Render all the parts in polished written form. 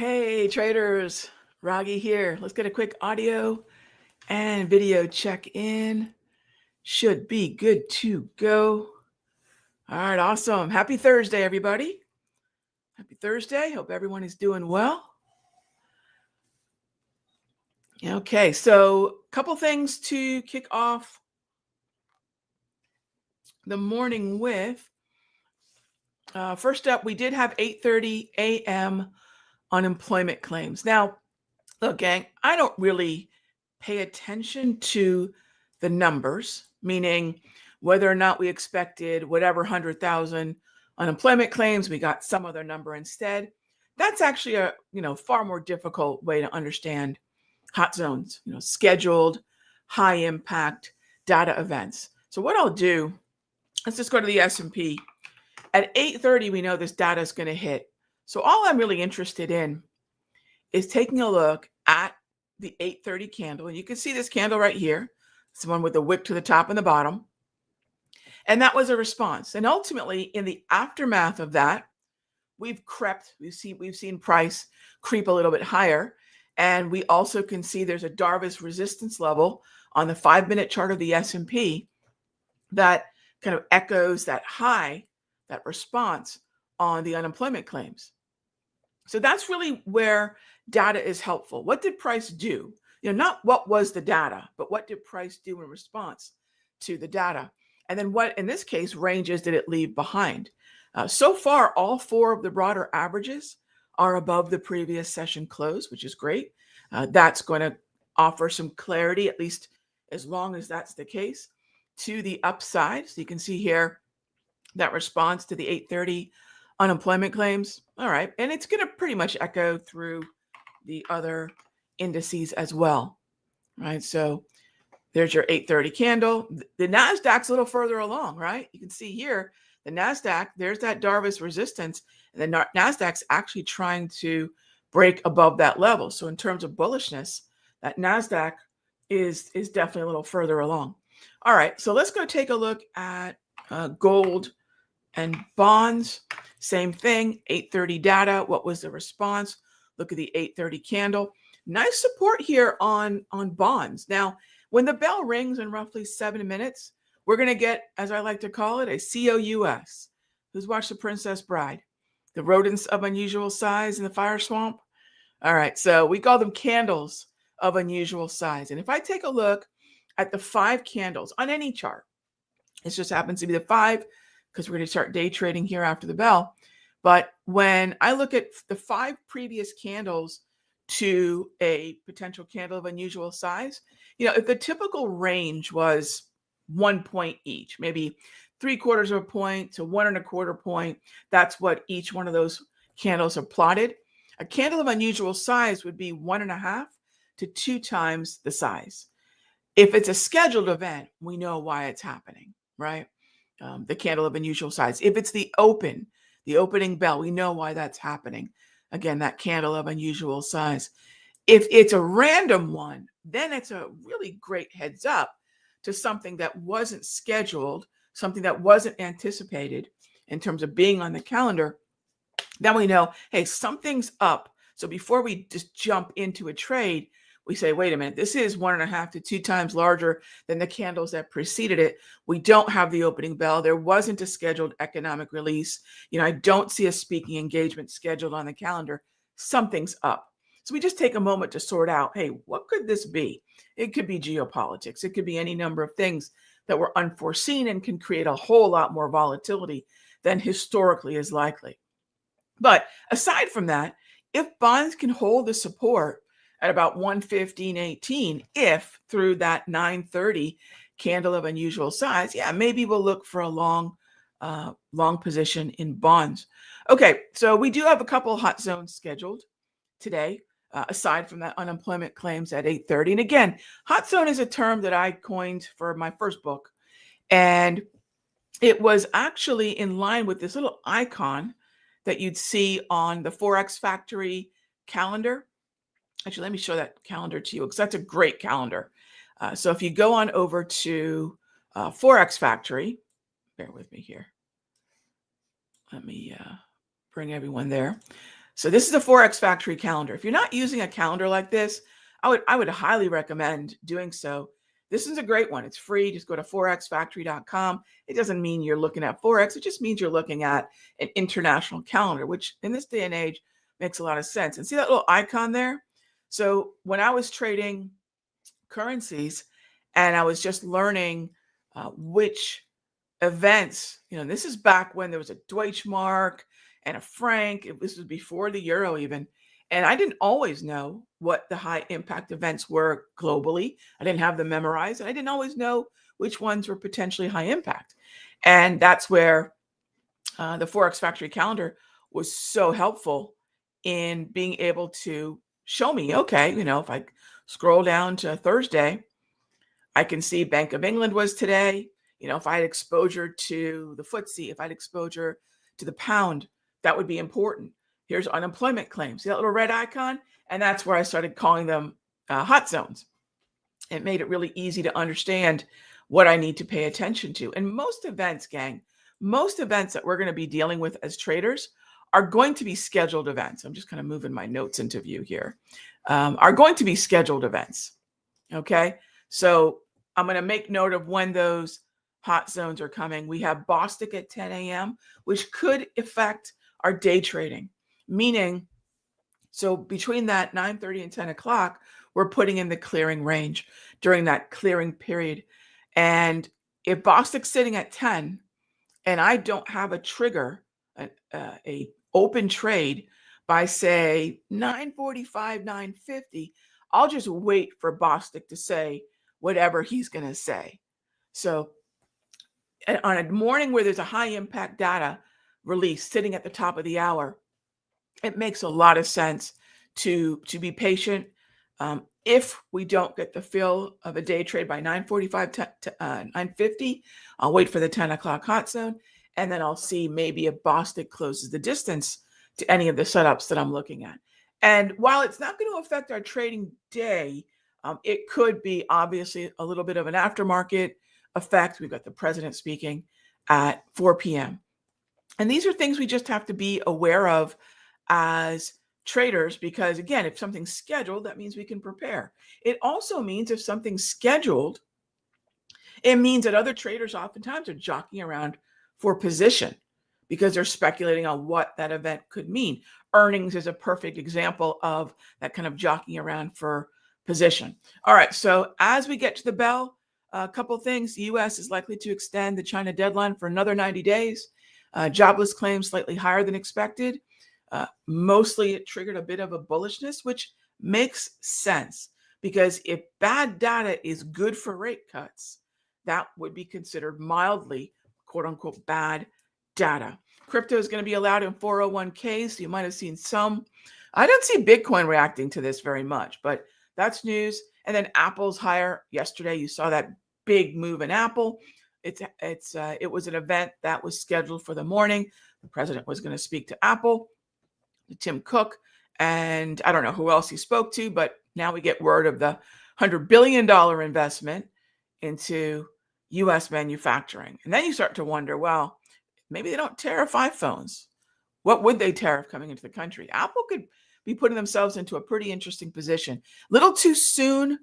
Hey traders, Raghee here. Let's get a quick audio and video check in. Should be good to go. All right, awesome. Happy Thursday, everybody. Happy Thursday. Hope everyone is doing well. Okay, so a couple things to kick off the morning with. First up, we did have 8:30 a.m. unemployment claims. Now, look, gang, I don't really pay attention to the numbers, meaning whether or not we expected whatever 100,000 unemployment claims, we got some other number instead. That's actually a far more difficult way to understand hot zones, scheduled, high impact data events. So what I'll do, let's just go to the S&P. At 8:30, we know this data is going to hit. So all I'm really interested in is taking a look at the 8:30 candle. And you can see this candle right here. It's the one with the wick to the top and the bottom. And that was a response. And ultimately, in the aftermath of that, we've seen price creep a little bit higher. And we also can see there's a Darvis resistance level on the 5-minute chart of the S&P that kind of echoes that high, that response on the unemployment claims. So that's really where data is helpful. What did price do? Not what was the data, but what did price do in response to the data? And then what, in this case, ranges did it leave behind? So far, all four of the broader averages are above the previous session close, which is great. That's going to offer some clarity, at least as long as that's the case, to the upside. So you can see here that response to the 8:30 unemployment claims. All right. And it's going to pretty much echo through the other indices as well. Right. So there's your 8:30 candle. The NASDAQ's a little further along, right? You can see here, the NASDAQ, there's that Darvis resistance. And the NASDAQ's actually trying to break above that level. So in terms of bullishness, that NASDAQ is definitely a little further along. All right. So let's go take a look at gold and bonds. Same thing, 8:30 data. What was the response? Look at the 8:30 candle. Nice support here on bonds. Now, when the bell rings in roughly 7 minutes, we're going to get, as I like to call it, a COUS. Who's watched The Princess Bride? The rodents of unusual size in the fire swamp? All right, so we call them candles of unusual size. And if I take a look at the 5 candles on any chart, it just happens to be the 5 because we're going to start day trading here after the bell. But when I look at the 5 previous candles to a potential candle of unusual size, if the typical range was 1 point each, maybe 3/4 of a point to 1 1/4 point, that's what each one of those candles are plotted. A candle of unusual size would be 1.5 to 2 times the size. If it's a scheduled event, we know why it's happening, right? The candle of unusual size. If it's the opening bell, we know why that's happening. Again, that candle of unusual size. If it's a random one, then it's a really great heads up to something that wasn't scheduled, something that wasn't anticipated in terms of being on the calendar. Then we know, hey, something's up. So before we just jump into a trade, we say, wait a minute, this is 1.5 to 2 times larger than the candles that preceded it. We don't have the opening bell. There wasn't a scheduled economic release. I don't see a speaking engagement scheduled on the calendar. Something's up. So we just take a moment to sort out, hey, what could this be? It could be geopolitics. It could be any number of things that were unforeseen and can create a whole lot more volatility than historically is likely. But aside from that, if bonds can hold the support at about 115.18, if through that 9:30 candle of unusual size, yeah, maybe we'll look for a long position in bonds. Okay, so we do have a couple hot zones scheduled today, aside from that unemployment claims at 8:30. And again, hot zone is a term that I coined for my first book, and it was actually in line with this little icon that you'd see on the Forex Factory calendar. Actually, let me show that calendar to you because that's a great calendar. So if you go on over to Forex Factory, bear with me here. Let me bring everyone there. So this is a Forex Factory calendar. If you're not using a calendar like this, I would highly recommend doing so. This is a great one. It's free. Just go to forexfactory.com. It doesn't mean you're looking at Forex. It just means you're looking at an international calendar, which in this day and age makes a lot of sense. And see that little icon there? So when I was trading currencies and I was just learning which events, this is back when there was a Deutschmark and a franc. This was before the euro even. And I didn't always know what the high impact events were globally. I didn't have them memorized, and I didn't always know which ones were potentially high impact. And that's where the Forex Factory calendar was so helpful in being able to show me, okay, if I scroll down to Thursday, I can see Bank of England was today. If I had exposure to the FTSE, if I had exposure to the pound, that would be important. Here's unemployment claims. See that little red icon? And that's where I started calling them hot zones. It made it really easy to understand what I need to pay attention to. And most events, gang, most events that we're going to be dealing with as traders are going to be scheduled events. I'm just kind of moving my notes into view here. Are going to be scheduled events. Okay. So I'm going to make note of when those hot zones are coming. We have Bostic at 10 a.m., which could affect our day trading, meaning, so between that 9:30 and 10 o'clock, we're putting in the clearing range during that clearing period. And if Bostic's sitting at 10 and I don't have a trigger, a open trade by say 9:45, 9:50, I'll just wait for Bostic to say whatever he's going to say. So on a morning where there's a high impact data release sitting at the top of the hour, it makes a lot of sense to be patient. If we don't get the fill of a day trade by 9:45 to 9:50, I'll wait for the 10 o'clock hot zone, and then I'll see maybe if Bostic closes the distance to any of the setups that I'm looking at. And while it's not going to affect our trading day, it could be obviously a little bit of an aftermarket effect. We've got the president speaking at 4 p.m. And these are things we just have to be aware of as traders, because again, if something's scheduled, that means we can prepare. It also means if something's scheduled, it means that other traders oftentimes are jockeying around for position because they're speculating on what that event could mean. Earnings is a perfect example of that kind of jockeying around for position. All right, so as we get to the bell, a couple of things. The U.S. is likely to extend the China deadline for another 90 days. Jobless claims slightly higher than expected. Mostly it triggered a bit of a bullishness, which makes sense because if bad data is good for rate cuts, that would be considered mildly, quote unquote, bad data. Crypto is going to be allowed in 401ks. So you might have seen some. I don't see Bitcoin reacting to this very much, but that's news. And then Apple's higher yesterday. You saw that big move in Apple. It was an event that was scheduled for the morning. The president was going to speak to Apple, to Tim Cook, and I don't know who else he spoke to, but now we get word of the $100 billion investment into U.S. manufacturing. And then you start to wonder, well, maybe they don't tariff iPhones. What would they tariff coming into the country? Apple could be putting themselves into a pretty interesting position. Little too soon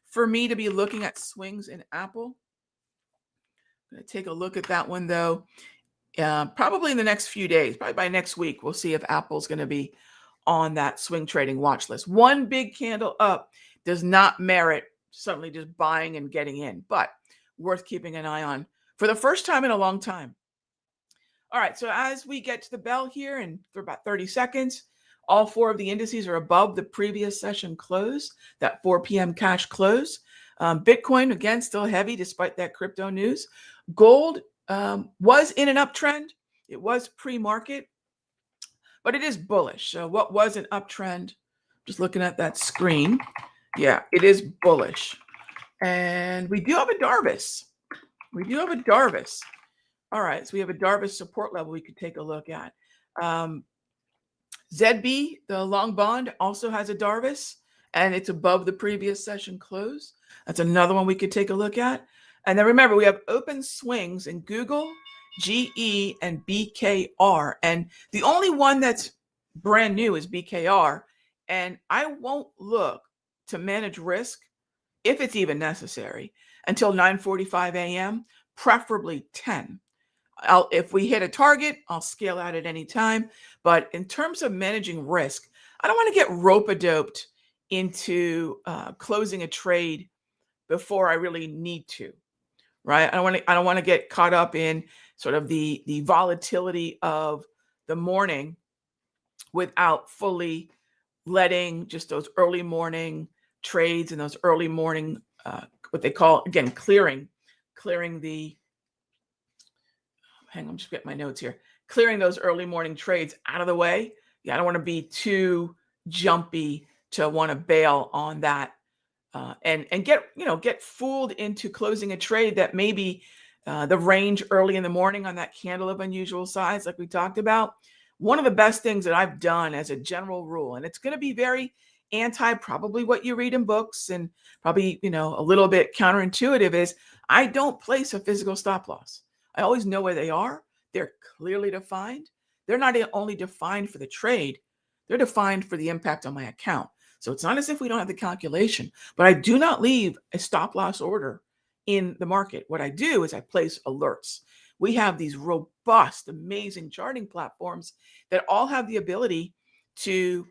for me to be looking at swings in Apple. I'm going to take a look at that one, though. Probably in the next few days, probably by next week, we'll see if Apple's going to be on that swing trading watch list. One big candle up does not merit suddenly just buying and getting in, but worth keeping an eye on for the first time in a long time. All right, so as we get to the bell here and for about 30 seconds, all four of the indices are above the previous session close, that 4 p.m. cash close. Bitcoin, again, still heavy despite that crypto news. Gold was in an uptrend. It was pre-market, but it is bullish. So what was an uptrend? Just looking at that screen. Yeah, it is bullish. And we do have a Darvis. All right, so we have a Darvis support level we could take a look at. ZB, the long bond, also has a Darvis, and it's above the previous session close. That's another one we could take a look at. And then remember, we have open swings in Google, GE, and BKR. And the only one that's brand new is BKR, and I won't look to manage risk if it's even necessary until 9:45 a.m., preferably 10. If we hit a target, I'll scale out at any time. But in terms of managing risk, I don't want to get rope-a-doped into closing a trade before I really need to, right? I don't want to get caught up in sort of the volatility of the morning without fully letting just those early morning trades and those early morning what they call, again, clearing the, hang on, just get my notes here, clearing those early morning trades out of the way. Yeah, I don't want to be too jumpy to want to bail on that and get fooled into closing a trade that maybe the range early in the morning on that candle of unusual size, like we talked about. One of the best things that I've done as a general rule, and it's going to be very anti probably what you read in books and probably a little bit counterintuitive, is I don't place a physical stop loss. I always know where they are. They're clearly defined. They're not only defined for the trade, they're defined for the impact on my account. So it's not as if we don't have the calculation, but I do not leave a stop loss order in the market. What I do is I place alerts. We have these robust, amazing charting platforms that all have the ability to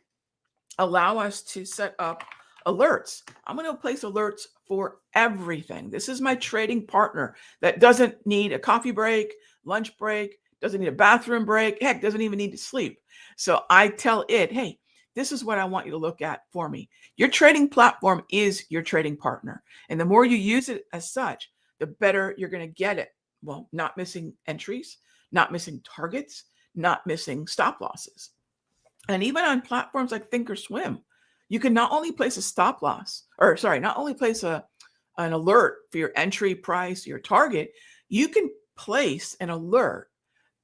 allow us to set up alerts. I'm going to place alerts for everything. This is my trading partner that doesn't need a coffee break, lunch break, doesn't need a bathroom break, heck, doesn't even need to sleep. So I tell it, hey, this is what I want you to look at for me. Your trading platform is your trading partner. And the more you use it as such, the better you're going to get it. Well, not missing entries, not missing targets, not missing stop losses. And even on platforms like Thinkorswim, you can not only place a stop loss, not only place an alert for your entry price, your target, you can place an alert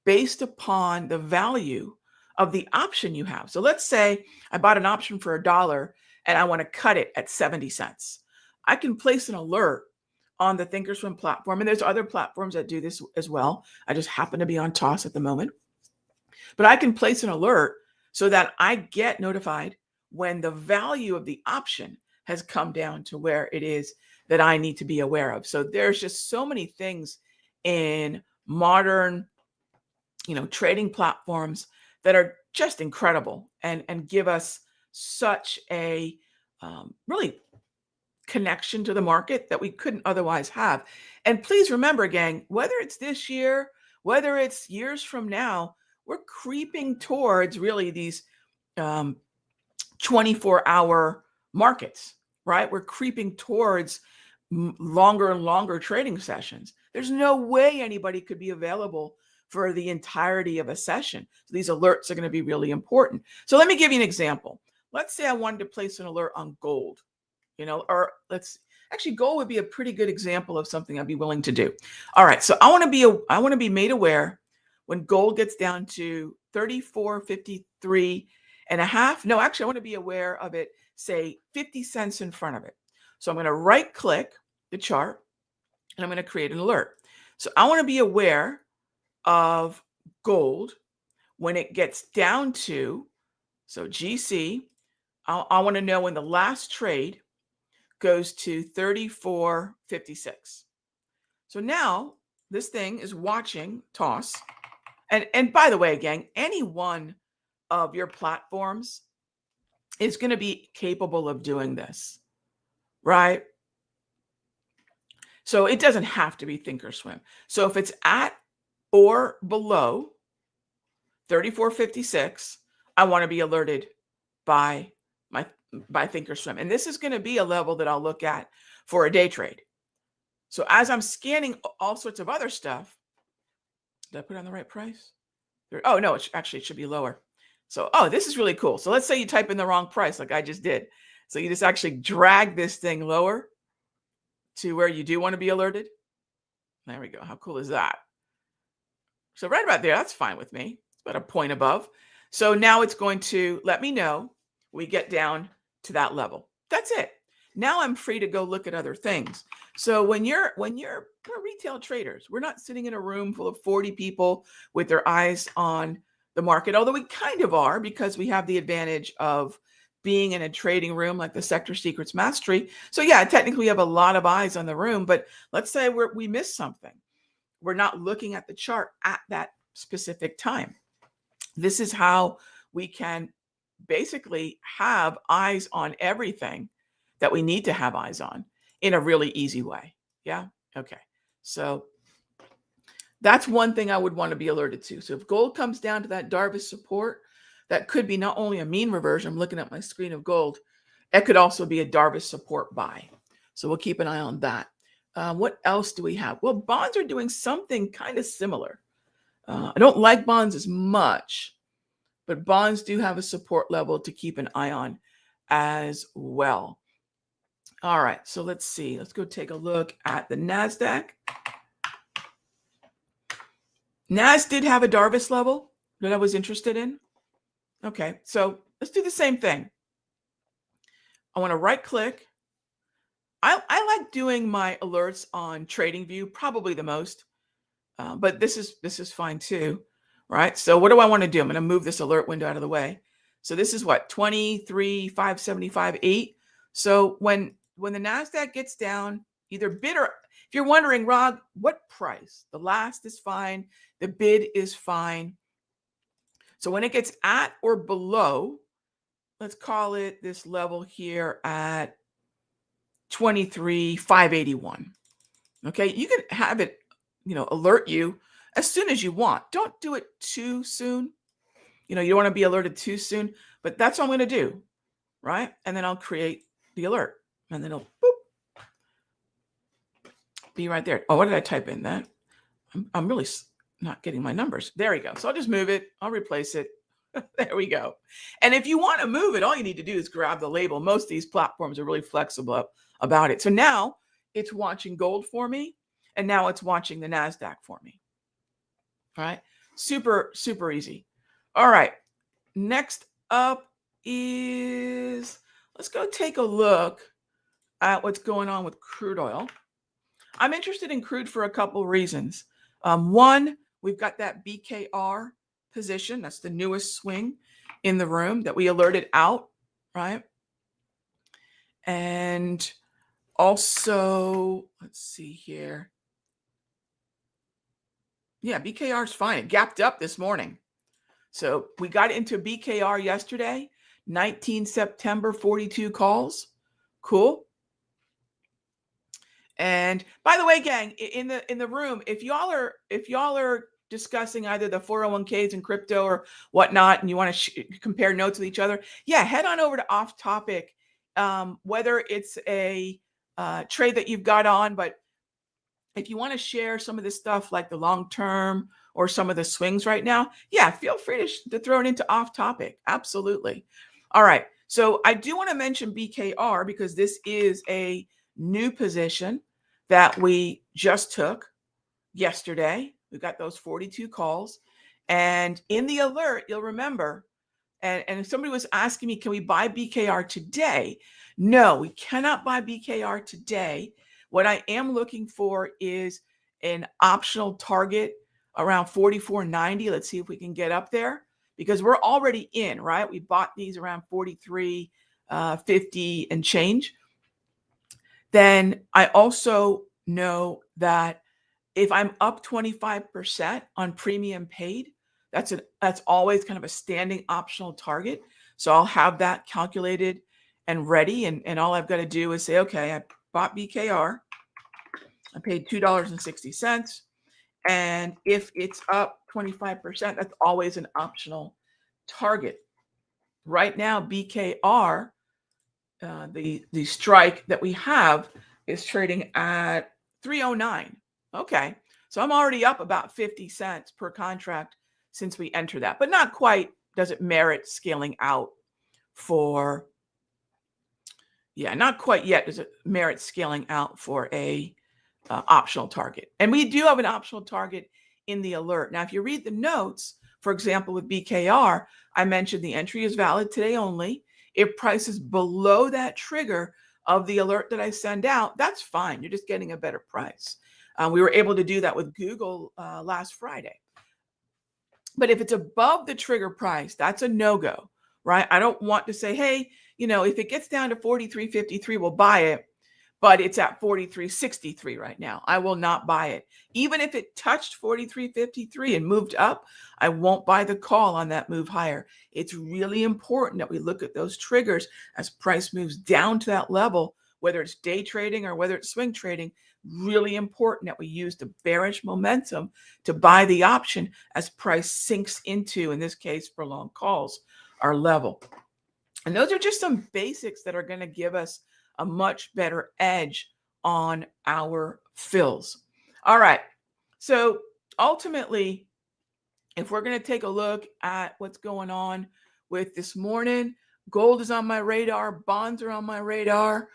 based upon the value of the option you have. So let's say I bought an option for $1 and I want to cut it at 70 cents. I can place an alert on the Thinkorswim platform. And there's other platforms that do this as well. I just happen to be on Toss at the moment. But I can place an alert so that I get notified when the value of the option has come down to where it is that I need to be aware of. So there's just so many things in modern, trading platforms that are just incredible and give us such a really connection to the market that we couldn't otherwise have. And please remember, gang, whether it's this year, whether it's years from now, we're creeping towards really these 24-hour markets, right? We're creeping towards longer and longer trading sessions. There's no way anybody could be available for the entirety of a session. So these alerts are going to be really important. So let me give you an example. Let's say I wanted to place an alert on gold, or gold would be a pretty good example of something I'd be willing to do. All right. So I want to be made aware when gold gets down to 34.53 and a half. No, actually, I want to be aware of it, say 50 cents in front of it. So I'm going to right click the chart and I'm going to create an alert. So I want to be aware of gold when it gets down to, so GC, I want to know when the last trade goes to 34.56. So now this thing is watching Toss. And by the way, gang, any one of your platforms is going to be capable of doing this, right? So it doesn't have to be Thinkorswim. So if it's at or below 34.56, I want to be alerted by Thinkorswim. And this is going to be a level that I'll look at for a day trade. So as I'm scanning all sorts of other stuff, did I put on the right price? Oh, no, it should be lower. So, this is really cool. So let's say you type in the wrong price like I just did. So you just actually drag this thing lower to where you do want to be alerted. There we go. How cool is that? So right about there, that's fine with me. It's about a point above. So now it's going to let me know we get down to that level. That's it. Now I'm free to go look at other things. So when we're retail traders, we're not sitting in a room full of 40 people with their eyes on the market, although we kind of are because we have the advantage of being in a trading room like the Sector Secrets Mastery. So yeah, technically we have a lot of eyes on the room, but let's say we miss something. We're not looking at the chart at that specific time. This is how we can basically have eyes on everything that we need to have eyes on in a really easy way. Yeah. Okay. So that's one thing I would want to be alerted to. So if gold comes down to that Darvis support, that could be not only a mean reversion. I'm looking at my screen of gold. It could also be a Darvis support buy. So we'll keep an eye on that. What else do we have? Well, bonds are doing something kind of similar. I don't like bonds as much, but bonds do have a support level to keep an eye on as well. All right, so let's see. Let's go take a look at the NASDAQ. NAS did have a Darvis level that I was interested in. Okay, so let's do the same thing. I want to right click. I like doing my alerts on TradingView probably the most, but this is fine too, right? So what do I want to do? I'm going to move this alert window out of the way. So this is what 23,575.8. So when the NASDAQ gets down, either bid or if you're wondering, Rog, what price? The last is fine. The bid is fine. So when it gets at or below, let's call it this level here at 23,581. Okay, you can have it, alert you as soon as you want. Don't do it too soon. You don't want to be alerted too soon, but that's what I'm going to do, right? And then I'll create the alert, and then it'll boop, be right there. Oh, what did I type in? That I'm really not getting my numbers. There we go. So I'll just move it. I'll replace it. There we go. And if you want to move it, all you need to do is grab the label. Most of these platforms are really flexible about it. So now it's watching gold for me, and now it's watching the NASDAQ for me. All right. Super, super easy. All right. Next up is, let's go take a look at what's going on with crude oil. I'm interested in crude for a couple of reasons. One, we've got that BKR position. That's the newest swing in the room that we alerted out, right? And also, let's see here. Yeah, BKR is fine. It gapped up this morning. So we got into BKR yesterday, 19 September, 42 calls. Cool. And by the way, gang, in the room, if y'all are discussing either the 401ks and crypto or whatnot, and you want to compare notes with each other, yeah, head on over to Off Topic. Whether it's a trade that you've got on, but if you want to share some of this stuff like the long term or some of the swings right now, yeah, feel free to throw it into Off Topic. Absolutely. All right. So I do want to mention BKR because this is a new position that we just took yesterday. We got those 42 calls. And in the alert, you'll remember, and if somebody was asking me, can we buy BKR today? No, we cannot buy BKR today. What I am looking for is an optional target around 44.90. Let's see if we can get up there because we're already in, right? We bought these around 43.50 and change. Then I also know that if I'm up 25% on premium paid, that's always kind of a standing optional target. So I'll have that calculated and ready. And all I've got to do is say, okay, I bought BKR. I paid $2.60. And if it's up 25%, that's always an optional target. Right now, BKR, the strike that we have is trading at 309. Okay. So I'm already up about 50 cents per contract since we entered that, but not quite. Does it merit scaling out for, not quite yet. Does it merit scaling out for a optional target? And we do have an optional target in the alert. Now, if you read the notes, for example, with BKR, I mentioned the entry is valid today only. If price is below that trigger of the alert that I send out, that's fine. You're just getting a better price. We were able to do that with Google last Friday. But if it's above the trigger price, that's a no-go, right? I don't want to say, hey, if it gets down to 43.53, we'll buy it, but it's at 43.63 right now. I will not buy it. Even if it touched 43.53 and moved up, I won't buy the call on that move higher. It's really important that we look at those triggers as price moves down to that level, whether it's day trading or whether it's swing trading. Really important that we use the bearish momentum to buy the option as price sinks into, in this case for long calls, our level. And those are just some basics that are going to give us a much better edge on our fills. All right. So ultimately, if we're going to take a look at what's going on with this morning, gold is on my radar, bonds are on my radar.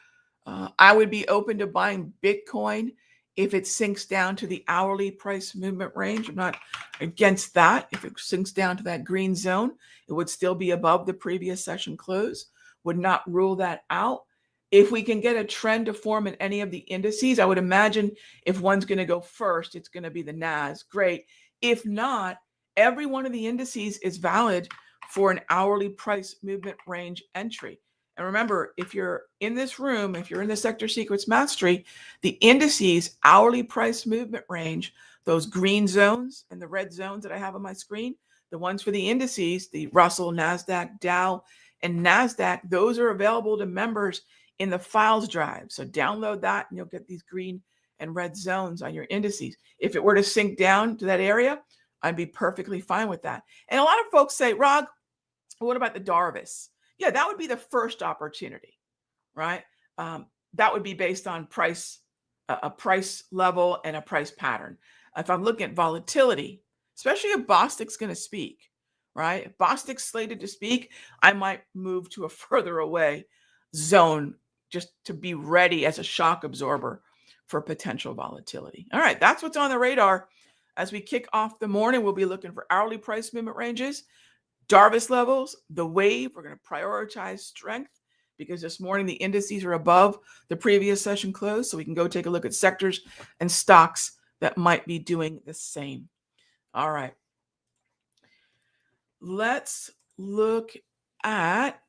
I would be open to buying Bitcoin if it sinks down to the hourly price movement range. I'm not against that. If it sinks down to that green zone, it would still be above the previous session close. Would not rule that out. If we can get a trend to form in any of the indices, I would imagine if one's going to go first, it's going to be the NAS. Great. If not, every one of the indices is valid for an hourly price movement range entry. And remember, if you're in this room, if you're in the Sector Secrets Mastery, the indices hourly price movement range, those green zones and the red zones that I have on my screen, the ones for the indices, the Russell, NASDAQ, Dow, and NASDAQ, those are available to members in the files drive. So download that and you'll get these green and red zones on your indices. If it were to sink down to that area, I'd be perfectly fine with that. And a lot of folks say, Rog, what about the Darvis? Yeah, that would be the first opportunity, right? That would be based on price, a price level and a price pattern. If I'm looking at volatility, especially if Bostic's going to speak, right? If Bostic's slated to speak, I might move to a further away zone just to be ready as a shock absorber for potential volatility. All right, that's what's on the radar. As we kick off the morning, we'll be looking for hourly price movement ranges, Darvis levels, the wave. We're going to prioritize strength because this morning the indices are above the previous session close. So we can go take a look at sectors and stocks that might be doing the same. All right. Let's look at